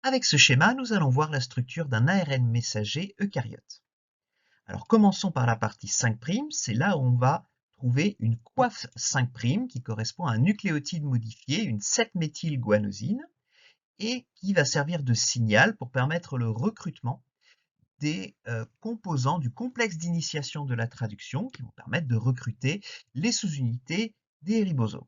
Avec ce schéma, nous allons voir la structure d'un ARN messager eucaryote. Alors commençons par la partie 5', c'est là où on va trouver une coiffe 5' qui correspond à un nucléotide modifié, une 7-méthylguanosine, et qui va servir de signal pour permettre le recrutement des composants du complexe d'initiation de la traduction qui vont permettre de recruter les sous-unités des ribosomes.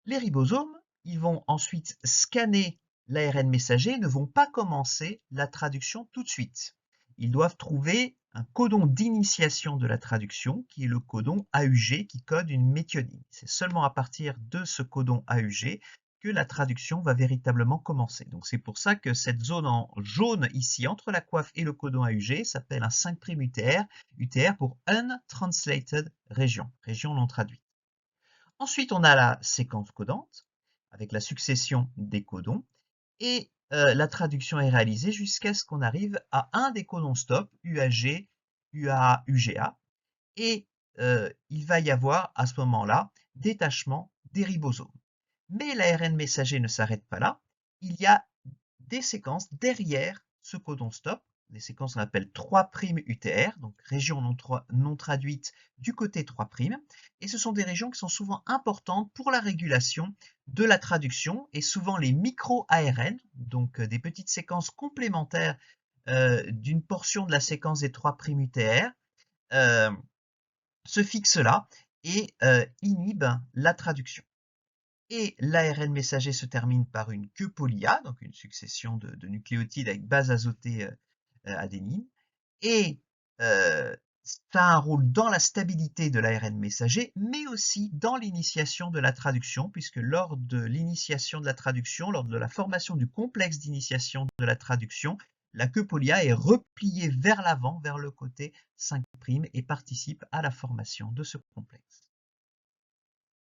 Les ribosomes, ils vont ensuite scanner l'ARN messager et ne vont pas commencer la traduction tout de suite. Ils doivent trouver un codon d'initiation de la traduction qui est le codon AUG qui code une méthionine. C'est seulement à partir de ce codon AUG que la traduction va véritablement commencer. Donc c'est pour ça que cette zone en jaune ici entre la coiffe et le codon AUG s'appelle un 5' UTR, UTR pour Untranslated Region, région non traduite. Ensuite, on a la séquence codante avec la succession des codons et la traduction est réalisée jusqu'à ce qu'on arrive à un des codons stop, UAG, UAA, UGA, et il va y avoir à ce moment-là détachement des ribosomes. Mais l'ARN messager ne s'arrête pas là, il y a des séquences derrière ce codon stop, des séquences qu'on appelle 3' UTR, donc région non traduite du côté 3', et ce sont des régions qui sont souvent importantes pour la régulation de la traduction, et souvent les micro-ARN, donc des petites séquences complémentaires d'une portion de la séquence des 3' UTR, se fixent là et inhibent la traduction. Et l'ARN messager se termine par une queue poly-A, donc une succession de nucléotides avec base azotée adénine, et ça a un rôle dans la stabilité de l'ARN messager, mais aussi dans l'initiation de la traduction, puisque lors de l'initiation de la traduction, lors de la formation du complexe d'initiation de la traduction, la queue poly-A est repliée vers l'avant, vers le côté 5' et participe à la formation de ce complexe.